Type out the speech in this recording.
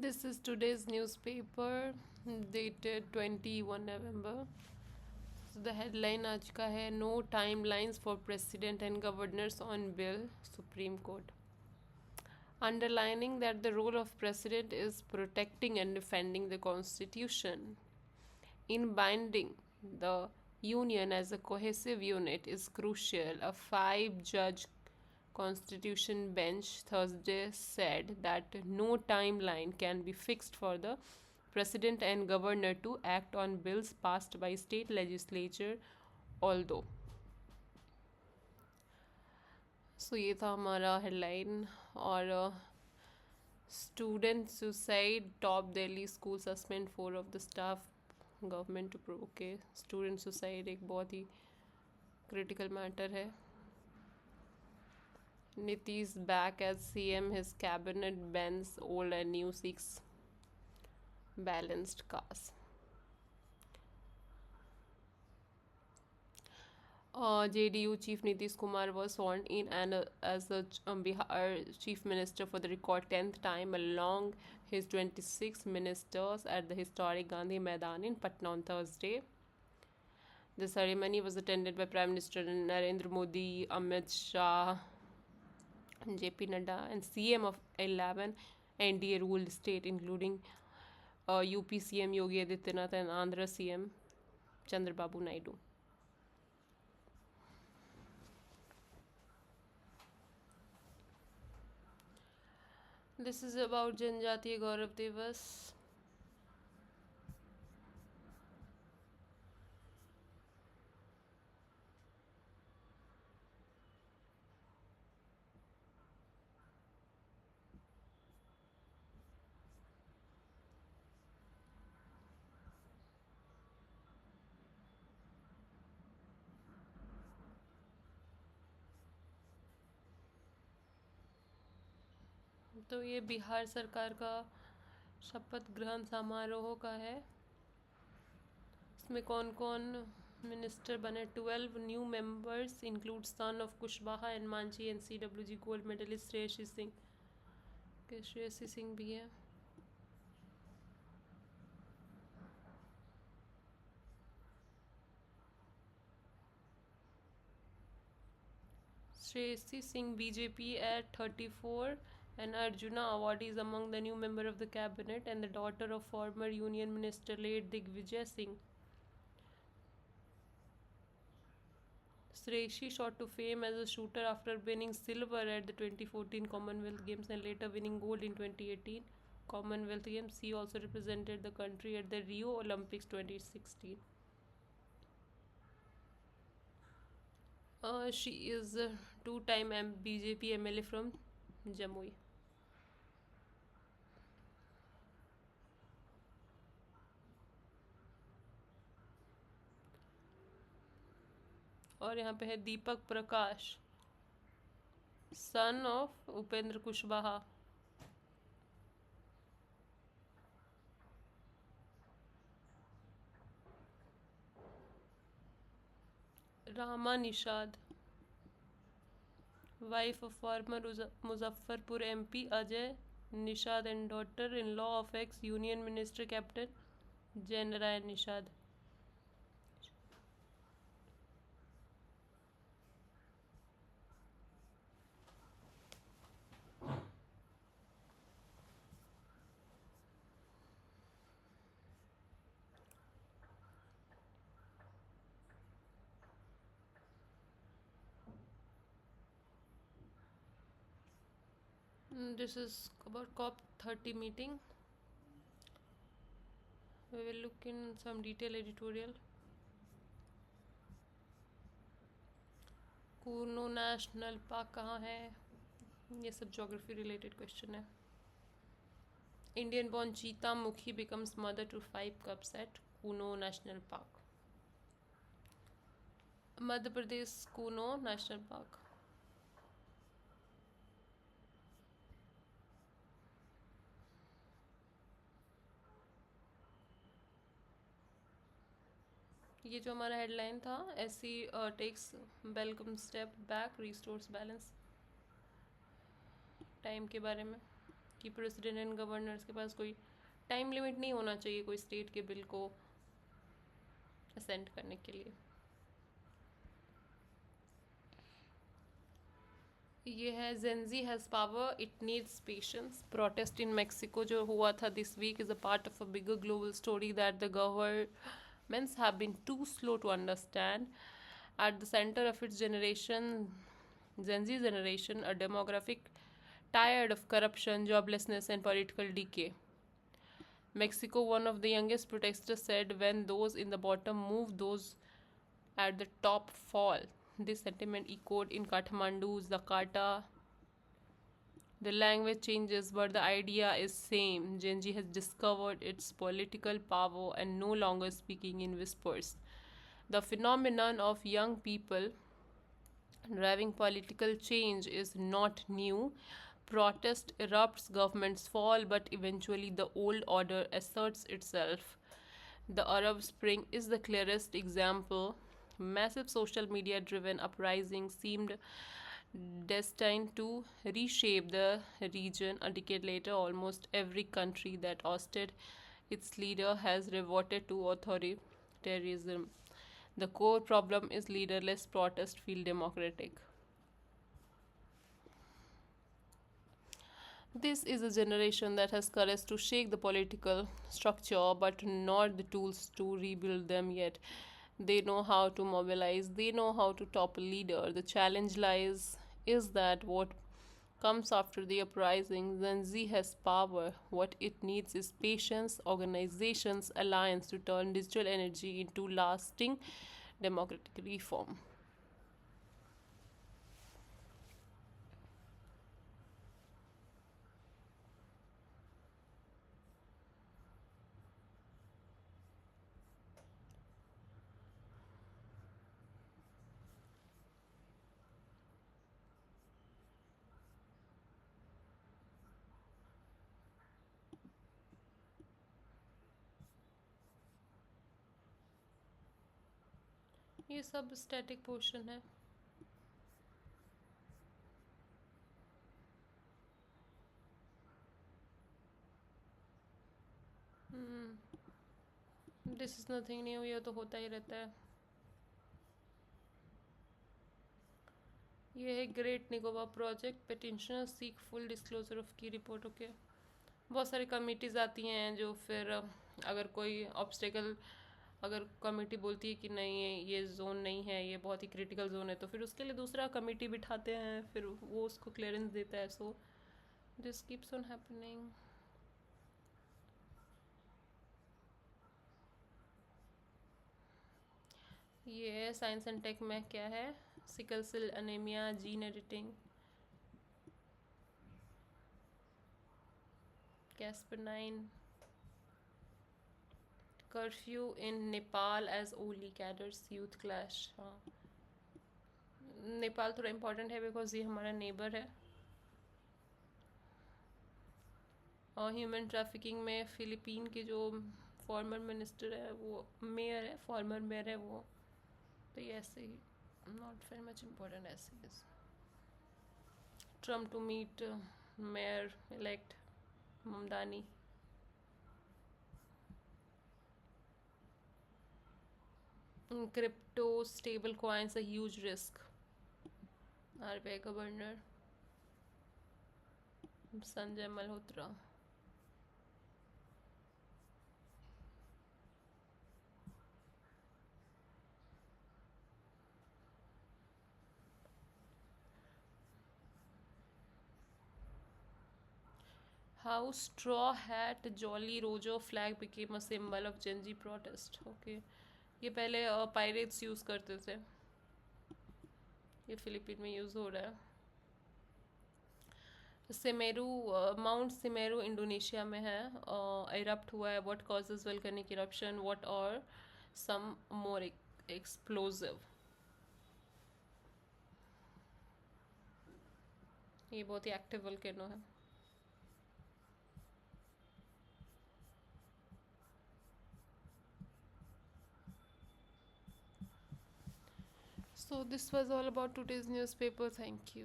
This is today's newspaper dated 21 November. So the headline आज का है No timelines for president and governors on bill Supreme Court. Underlining that the role of president is protecting and defending the constitution. In binding the union as a cohesive unit is crucial. A five-judge Constitution bench Thursday said that no timeline can be fixed for the president and governor to act on bills passed by state legislature, although. So ये था हमारा headline और student suicide top Delhi school suspend 4 of the staff government to okay student suicide एक बहुत ही critical matter है. Nitish back as CM, his cabinet bends old and new seeks balanced cast. JDU Chief Nitish Kumar was sworn in as the Bihar Chief Minister for the record 10th time along his 26 ministers at the historic Gandhi Maidan in Patna on Thursday. The ceremony was attended by Prime Minister Narendra Modi, Amit Shah, JP Nadda, and CM of 11 NDA ruled state, including UP CM Yogi Adityanath and Andhra CM Chandrababu Naidu. This is about Janjatiya Gaurav Divas. तो ये बिहार सरकार का शपथ ग्रहण समारोह का है. इसमें कौन कौन मिनिस्टर बने. 12 new members include son of Kushwaha and Manjhi and CWG gold medallist Shreyasi Singh. Shreyasi Singh भी है. Shreyasi Singh BJP at 34 and Arjuna awardee is among the new member of the cabinet and the daughter of former Union Minister late Digvijay Singh. Shreyasi shot to fame as a shooter after winning silver at the 2014 Commonwealth Games and later winning gold in 2018 Commonwealth Games. She also represented the country at the Rio Olympics 2016. She is a two-time BJP MLA from Jamui. और यहाँ पे है Deepak Prakash, son of Upendra Kushwaha. Rama Nishad, wife of former Muzaffarpur MP Ajay Nishad and daughter-in-law of ex-Union Minister Captain Janarayan Nishad. This is about COP30 meeting. We will look in some detail editorial. Kuno national park कहाँ है, ये सब geography related question है. Indian born cheetah Mukhi becomes mother to 5 cubs at Kuno National Park. Madhya Pradesh Kuno National Park. ये जो हमारा headline था, SC takes welcome step back restores balance time के बारे में. कि प्रेसिडेंट एंड गवर्नर्स के पास कोई टाइम लिमिट नहीं होना चाहिए कोई स्टेट के बिल को असेंट करने के लिए। ये है gen Z has power it needs patience. Protest in Mexico जो हुआ था this week is a part of a bigger global story that the governments have been too slow to understand. At the center of its generation, Gen Z generation, a demographic tired of corruption, joblessness, and political decay. Mexico, one of the youngest protesters, said, when those in the bottom move, those at the top fall. This sentiment echoed in Kathmandu, Jakarta. The language changes, but the idea is same. Gen Z has discovered its political power and no longer speaking in whispers. The phenomenon of young people driving political change is not new. Protest erupts, governments fall, but eventually the old order asserts itself. The Arab Spring is the clearest example. Massive social media driven uprisings seemed destined to reshape the region. A decade later, almost every country that ousted its leader has reverted to authoritarianism. The core problem is leaderless protest feel democratic. This is a generation that has courage to shake the political structure but not the tools to rebuild them yet. They know how to mobilize, they know how to topple leader. The challenge lies is that what comes after the uprising, then Z has power. What it needs is patience, organizations, alliance to turn digital energy into lasting democratic reform. ये सब static portion है। This is nothing new, ये तो होता ही रहता है। ये है great Nicobar project petitioner seek full disclosure of की रिपोर्ट। ओके, बहुत सारी कमिटीज़ आती हैं जो फिर अगर कोई ऑब्स्टेकल, अगर कमेटी बोलती है कि नहीं ये जोन नहीं है, ये बहुत ही क्रिटिकल जोन है, तो फिर उसके लिए दूसरा कमेटी बिठाते हैं, फिर वो उसको क्लियरेंस देता है। So this keeps on happening. ये साइंस एंड टेक में क्या है, sickle cell anaemia, gene editing, CRISPR 9, curfew in Nepal as Oli cadres youth clash. हाँ, नेपाल थोड़ा इम्पोर्टेंट है बिकॉज ये हमारा नेबर है। और ह्यूमन ट्रैफिकिंग में फिलीपीन के जो फॉर्मर मिनिस्टर है, वो मेयर है, फॉर्मर मेयर है वो, तो ये ऐसे ही नॉट वेरी मच इम्पोर्टेंट ऐसे ही। Trump to meet mayor elect Mamdani. Crypto stable coins a huge risk. RBI governor Sanjay Malhotra. How straw hat Jolly Roger flag became a symbol of Gen Z protest. Okay, ये पहले pirates use करते थे, ये Philippine में use हो रहा है। Semeru, mount Semeru Indonesia में है, इरप्ट हुआ है। What causes volcanic eruption, what और सम मोर एक्सप्लोजिव। ये बहुत ही एक्टिव वोल्केनो है। So this was all about today's newspaper. Thank you.